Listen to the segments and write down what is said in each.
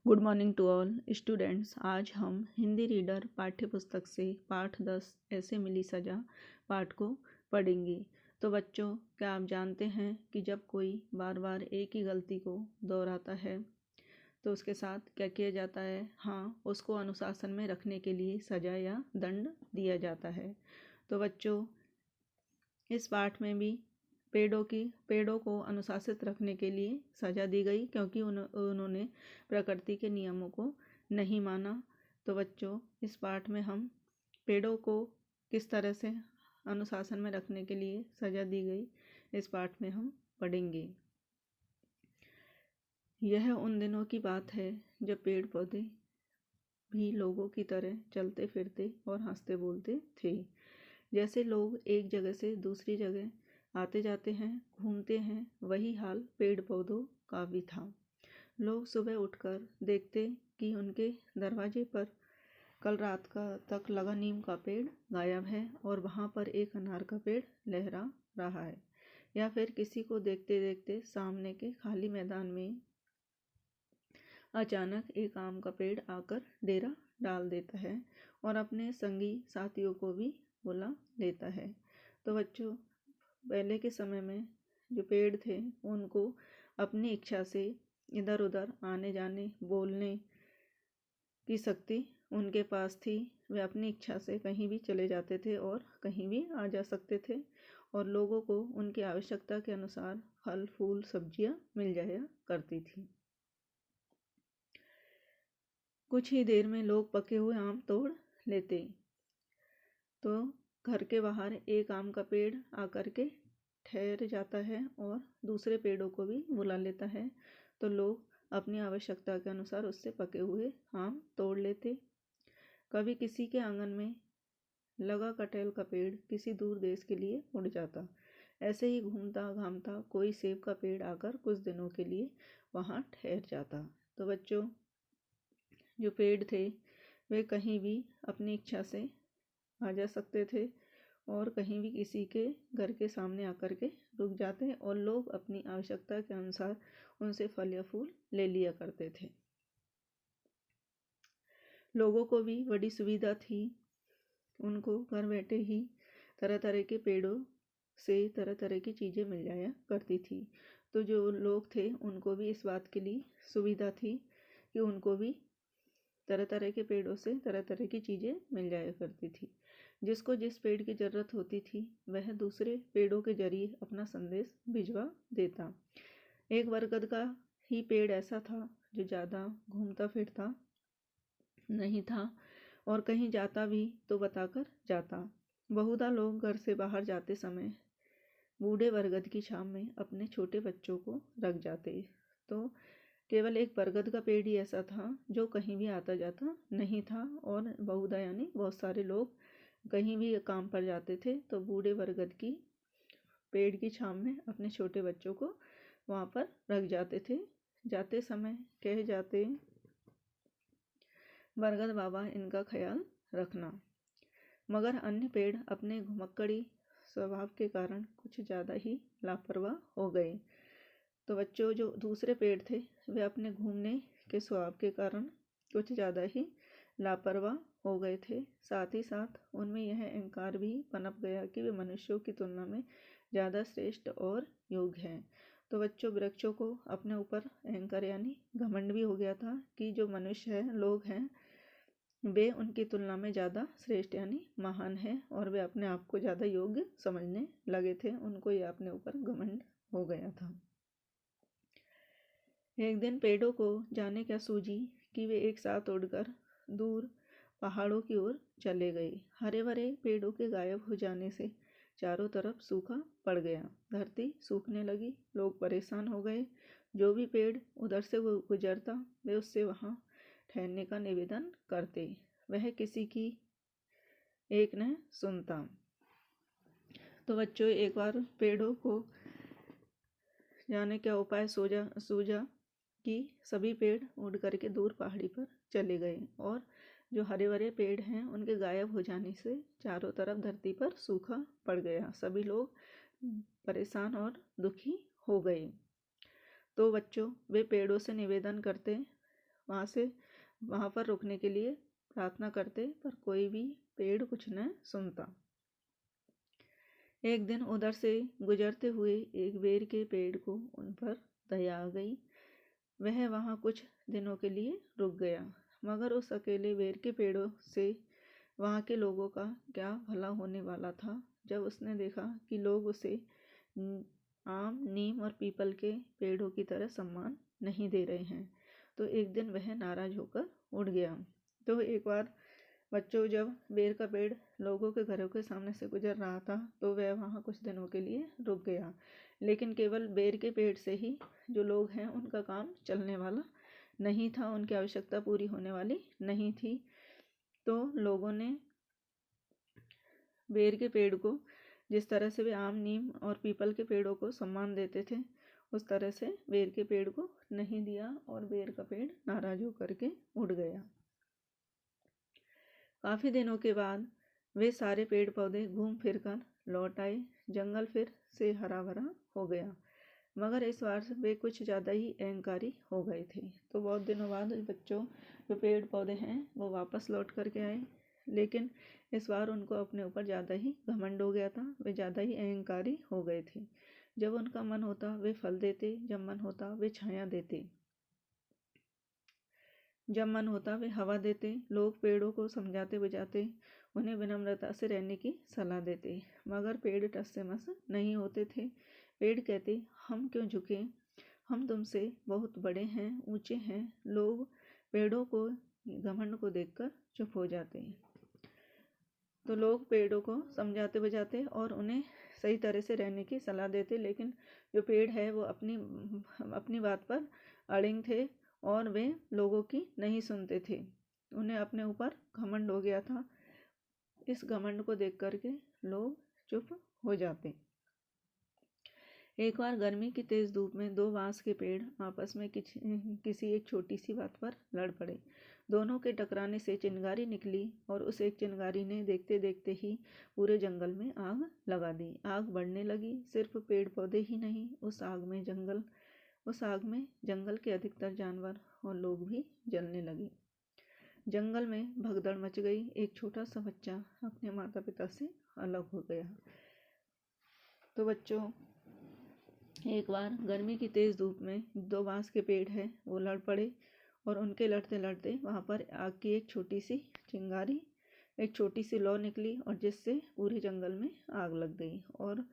Good morning to all students. आज हम Hindi reader पाठ्य पुस्तक से पाठ 10 ऐसे मिली सजा पाठ को पढ़ेंगे। तो बच्चों, क्या आप जानते हैं कि जब कोई बार बार एक ही गलती को दोहराता है तो उसके साथ क्या किया जाता है? हाँ, उसको अनुशासन में रखने के लिए सजा या दंड दिया जाता है। तो बच्चों, इस पाठ में भी पेड़ों को अनुशासित रखने के लिए सजा दी गई, क्योंकि उन्होंने प्रकृति के नियमों को नहीं माना। तो बच्चों, इस पाठ में हम पेड़ों को किस तरह से अनुशासन में रखने के लिए सजा दी गई, इस पाठ में हम पढ़ेंगे। यह उन दिनों की बात है जब पेड़ पौधे भी लोगों की तरह चलते फिरते और हंसते बोलते थे। जैसे लोग एक जगह से दूसरी जगह आते जाते हैं, घूमते हैं, वही हाल पेड़ पौधों का भी था। लोग सुबह उठकर देखते कि उनके दरवाजे पर कल रात का तक लगा नीम का पेड़ गायब है और वहाँ पर एक अनार का पेड़ लहरा रहा है। या फिर किसी को देखते देखते सामने के खाली मैदान में अचानक एक आम का पेड़ आकर डेरा डाल देता है और अपने संगी साथियों को भी बुला लेता है। तो बच्चों, पहले के समय में जो पेड़ थे उनको अपनी इच्छा से इधर उधर आने जाने बोलने की शक्ति उनके पास थी। वे अपनी इच्छा से कहीं भी चले जाते थे और कहीं भी आ जा सकते थे और लोगों को उनकी आवश्यकता के अनुसार फल फूल सब्जियां मिल जाया करती थी। कुछ ही देर में लोग पके हुए आम तोड़ लेते तो घर के बाहर एक आम का पेड़ आकर के ठहर जाता है और दूसरे पेड़ों को भी बुला लेता है। तो लोग अपनी आवश्यकता के अनुसार उससे पके हुए आम तोड़ लेते। कभी किसी के आंगन में लगा कटहल का पेड़ किसी दूर देश के लिए उड़ जाता। ऐसे ही घूमता घामता कोई सेब का पेड़ आकर कुछ दिनों के लिए वहाँ ठहर जाता। तो बच्चों, जो पेड़ थे वे कहीं भी अपनी इच्छा से आ जा सकते थे और कहीं भी किसी के घर के सामने आकर के रुक जाते और लोग अपनी आवश्यकता के अनुसार उनसे फल या फूल ले लिया करते थे। लोगों को भी बड़ी सुविधा थी, उनको घर बैठे ही तरह तरह के पेड़ों से तरह तरह की चीज़ें मिल जाया करती थी। तो जो लोग थे उनको भी इस बात के लिए सुविधा थी कि उनको भी तरह तरह के पेड़ों से तरह तरह की चीज़ें मिल जाया करती थी। जिसको जिस पेड़ की ज़रूरत होती थी वह दूसरे पेड़ों के जरिए अपना संदेश भिजवा देता। एक बरगद का ही पेड़ ऐसा था जो ज़्यादा घूमता फिरता नहीं था और कहीं जाता भी तो बताकर जाता। बहुधा लोग घर से बाहर जाते समय बूढ़े बरगद की छांव में अपने छोटे बच्चों को रख जाते। तो केवल एक बरगद का पेड़ ही ऐसा था जो कहीं भी आता जाता नहीं था और बहुधा यानी बहुत सारे लोग कहीं भी काम पर जाते थे तो बूढ़े बरगद की पेड़ की छांव में अपने छोटे बच्चों को वहाँ पर रख जाते थे। जाते समय कह जाते, बरगद बाबा इनका ख्याल रखना। मगर अन्य पेड़ अपने घुमक्कड़ी स्वभाव के कारण कुछ ज़्यादा ही लापरवाह हो गए। तो बच्चों, जो दूसरे पेड़ थे वे अपने घूमने के स्वभाव के कारण कुछ ज़्यादा ही लापरवाह हो गए थे। साथ ही साथ उनमें यह अहंकार भी पनप गया कि वे मनुष्यों की तुलना में ज़्यादा श्रेष्ठ और योग्य हैं। तो बच्चों, वृक्षों को अपने ऊपर अहंकार यानी घमंड भी हो गया था कि जो मनुष्य हैं, लोग हैं, वे उनकी तुलना में ज़्यादा श्रेष्ठ यानी महान हैं और वे अपने आप को ज़्यादा योग्य समझने लगे थे। उनको यह अपने ऊपर घमंड हो गया था। एक दिन पेड़ों को जाने क्या सूझी कि वे एक साथ उड़कर दूर पहाड़ों की ओर चले गए। हरे भरे पेड़ों के गायब हो जाने से चारों तरफ सूखा पड़ गया। धरती सूखने लगी। लोग परेशान हो गए। जो भी पेड़ उधर से गुजरता वे उससे वहाँ ठहरने का निवेदन करते। वह किसी की एक न सुनता। तो बच्चों, एक बार पेड़ों को जाने क्या उपाय सूझा कि सभी पेड़ उड़ करके दूर पहाड़ी पर चले गए और जो हरे भरे पेड़ हैं उनके गायब हो जाने से चारों तरफ धरती पर सूखा पड़ गया। सभी लोग परेशान और दुखी हो गए। तो बच्चों, वे पेड़ों से निवेदन करते वहाँ पर रुकने के लिए प्रार्थना करते, पर कोई भी पेड़ कुछ न सुनता। एक दिन उधर से गुजरते हुए एक बेर के पेड़ को उन पर दया आ गई। वह वहाँ कुछ दिनों के लिए रुक गया, मगर उस अकेले बेर के पेड़ों से वहाँ के लोगों का क्या भला होने वाला था। जब उसने देखा कि लोग उसे आम, नीम और पीपल के पेड़ों की तरह सम्मान नहीं दे रहे हैं, तो एक दिन वह नाराज होकर उड़ गया। तो एक बार बच्चों, जब बेर का पेड़ लोगों के घरों के सामने से गुजर रहा था, तो वह वहाँ कुछ दिनों के लिए रुक गया, लेकिन केवल बेर के पेड़ से ही जो लोग हैं उनका काम चलने वाला नहीं था, उनकी आवश्यकता पूरी होने वाली नहीं थी। तो लोगों ने बेर के पेड़ को, जिस तरह से वे आम, नीम और पीपल के पेड़ों को सम्मान देते थे, उस तरह से बेर के पेड़ को नहीं दिया और बेर का पेड़ नाराज होकर के उड़ गया। काफी दिनों के बाद वे सारे पेड़ पौधे घूम फिर कर लौट आए। जंगल फिर से हरा भरा हो गया, मगर इस बार वे कुछ ज़्यादा ही अहंकारी हो गए थे। तो बहुत दिनों बाद बच्चों, जो पेड़ पौधे हैं वो वापस लौट करके आए, लेकिन इस बार उनको अपने ऊपर ज़्यादा ही घमंड हो गया था। वे ज़्यादा ही अहंकारी हो गए थे। जब उनका मन होता वे फल देते, जब मन होता वे छाया देते, जब मन होता वे हवा देते। लोग पेड़ों को समझाते बुझाते उन्हें विनम्रता से रहने की सलाह देते, मगर पेड़ टस से मस नहीं होते थे। पेड़ कहते, हम क्यों झुके, हम तुमसे बहुत बड़े हैं, ऊंचे हैं। लोग पेड़ों को घमंड को देखकर चुप हो जाते हैं। तो लोग पेड़ों को समझाते बुझाते और उन्हें सही तरह से रहने की सलाह देते, लेकिन जो पेड़ है वो अपनी बात पर अड़िग थे और वे लोगों की नहीं सुनते थे। उन्हें अपने ऊपर घमंड हो गया था। इस घमंड को देख करके लोग चुप हो जाते। एक बार गर्मी की तेज धूप में दो बांस के पेड़ आपस में किसी एक छोटी सी बात पर लड़ पड़े। दोनों के टकराने से चिंगारी निकली और उस एक चिंगारी ने देखते देखते ही पूरे जंगल में आग लगा दी। आग बढ़ने लगी। सिर्फ पेड़ पौधे ही नहीं, उस आग में जंगल के अधिकतर जानवर और लोग भी जलने लगे। जंगल में भगदड़ मच गई। एक छोटा सा बच्चा अपने माता पिता से अलग हो गया। तो बच्चों, एक बार गर्मी की तेज धूप में दो बांस के पेड़ हैं वो लड़ पड़े और उनके लड़ते लड़ते वहाँ पर आग की एक छोटी सी लौ निकली और जिससे पूरे जंगल में आग लग गई। और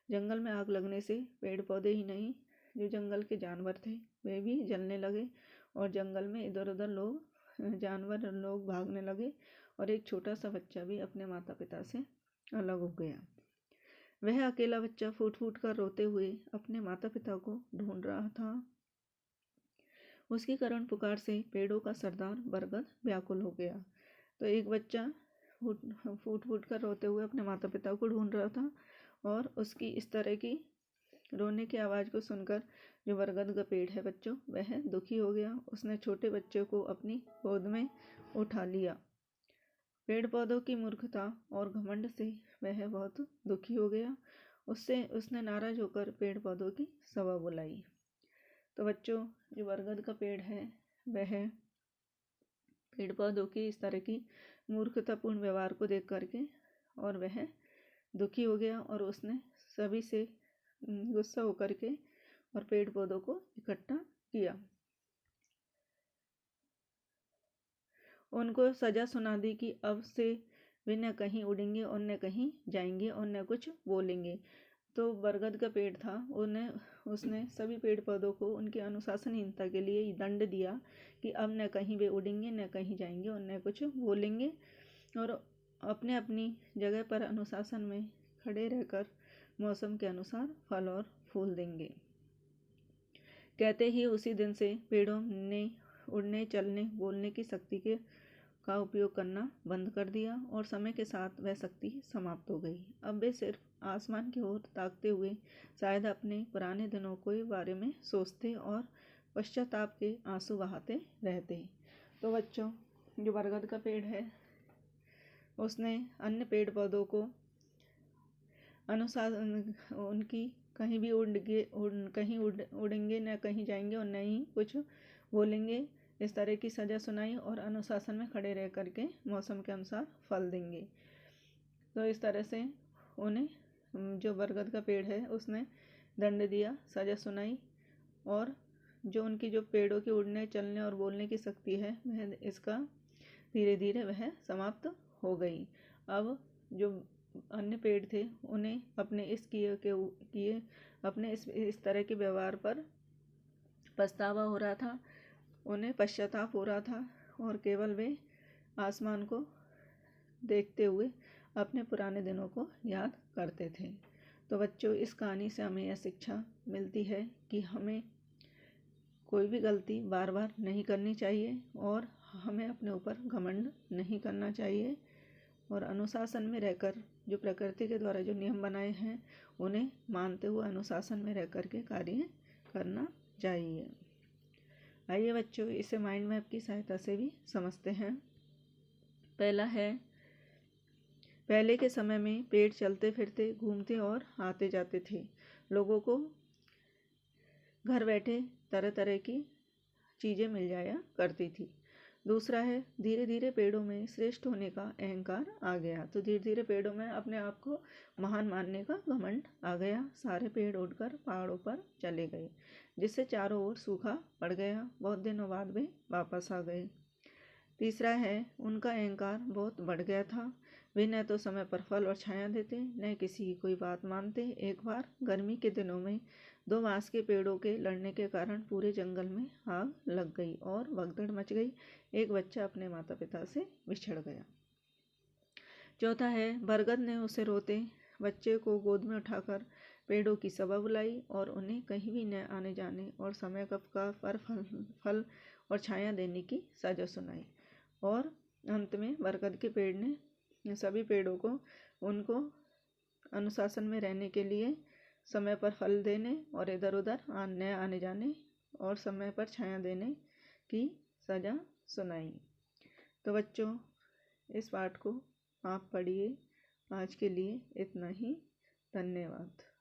जंगल में आग लगने से पेड़ पौधे ही नहीं, जो जंगल के जानवर थे वे भी जलने लगे और जंगल में इधर उधर जानवर लोग भागने लगे और एक छोटा सा बच्चा भी अपने माता पिता से अलग हो गया। वह अकेला बच्चा फूट फूट कर रोते हुए अपने माता पिता को ढूंढ रहा था। उसकी करुण पुकार से पेड़ों का सरदार बरगद व्याकुल हो गया। तो एक बच्चा फूट फूट कर रोते हुए अपने माता पिता को ढूंढ रहा था और उसकी इस तरह की रोने की आवाज़ को सुनकर जो बरगद का पेड़ है बच्चों, वह दुखी हो गया। उसने छोटे बच्चे को अपनी गोद में उठा लिया। पेड़ पौधों की मूर्खता और घमंड से वह बहुत दुखी हो गया। उसने नाराज होकर पेड़ पौधों की सभा बुलाई। तो बच्चों, जो बरगद का पेड़ है वह पेड़ पौधों की इस तरह की मूर्खतापूर्ण व्यवहार को देख करके और वह दुखी हो गया और उसने सभी से गुस्सा होकर के और पेड़ पौधों को इकट्ठा किया। उनको सजा सुना दी कि अब से वे न कहीं उड़ेंगे और न कहीं जाएंगे और न कुछ बोलेंगे। तो बरगद का पेड़ था, उसने सभी पेड़ पौधों को उनकी अनुशासनहीनता के लिए दंड दिया कि अब न कहीं वे उड़ेंगे, न कहीं जाएंगे और न कुछ बोलेंगे और अपने अपनी जगह पर अनुशासन में खड़े रहकर मौसम के अनुसार फल और फूल देंगे। कहते ही उसी दिन से पेड़ों ने उड़ने, चलने, बोलने की शक्ति का उपयोग करना बंद कर दिया और समय के साथ वह शक्ति समाप्त हो गई। अब वे सिर्फ आसमान की ओर ताकते हुए शायद अपने पुराने दिनों के बारे में सोचते और पश्चाताप के आंसू बहाते रहते। तो बच्चों, जो बरगद का पेड़ है उसने अन्य पेड़ पौधों को अनुसार उनकी कहीं उड़ेंगे न कहीं जाएंगे और न ही कुछ बोलेंगे, इस तरह की सज़ा सुनाई और अनुशासन में खड़े रह करके मौसम के अनुसार फल देंगे। तो इस तरह से उन्हें जो बरगद का पेड़ है उसने दंड दिया, सज़ा सुनाई, और जो उनकी जो पेड़ों की उड़ने, चलने और बोलने की शक्ति है वह इसका धीरे धीरे वह समाप्त हो गई। अब जो अन्य पेड़ थे उन्हें अपने इस तरह के व्यवहार पर पछतावा हो रहा था, उन्हें पश्चाताप हो रहा था और केवल वे आसमान को देखते हुए अपने पुराने दिनों को याद करते थे। तो बच्चों, इस कहानी से हमें यह शिक्षा मिलती है कि हमें कोई भी गलती बार बार नहीं करनी चाहिए और हमें अपने ऊपर घमंड नहीं करना चाहिए, और अनुशासन में रहकर जो प्रकृति के द्वारा जो नियम बनाए हैं उन्हें मानते हुए अनुशासन में रह कर के कार्य करना चाहिए। आइए बच्चों, इसे माइंड मैप की सहायता से भी समझते हैं। पहला है, पहले के समय में पेड़ चलते फिरते, घूमते और आते जाते थे। लोगों को घर बैठे तरह तरह की चीज़ें मिल जाया करती थी। दूसरा है, धीरे धीरे पेड़ों में श्रेष्ठ होने का अहंकार आ गया। तो धीरे धीरे पेड़ों में अपने आप को महान मानने का घमंड आ गया। सारे पेड़ उड़कर पहाड़ों पर चले गए, जिससे चारों ओर सूखा पड़ गया। बहुत दिनों बाद वे वापस आ गए। तीसरा है, उनका अहंकार बहुत बढ़ गया था। वे न तो समय पर फल और छाया देते, न किसी की कोई बात मानते। एक बार गर्मी के दिनों में 2 बांस के पेड़ों के लड़ने के कारण पूरे जंगल में आग लग गई और भगदड़ मच गई। एक बच्चा अपने माता पिता से बिछड़ गया। चौथा है, बरगद ने उसे रोते बच्चे को गोद में उठाकर पेड़ों की सभा बुलाई और उन्हें कहीं भी न आने जाने और समय का पर फल और छाया देने की सजा सुनाई। और अंत में बरगद के पेड़ ने सभी पेड़ों को उनको अनुशासन में रहने के लिए, समय पर फल देने और इधर उधर न आने जाने और समय पर छाया देने की सजा सुनाई। तो बच्चों, इस पाठ को आप पढ़िए। आज के लिए इतना ही। धन्यवाद।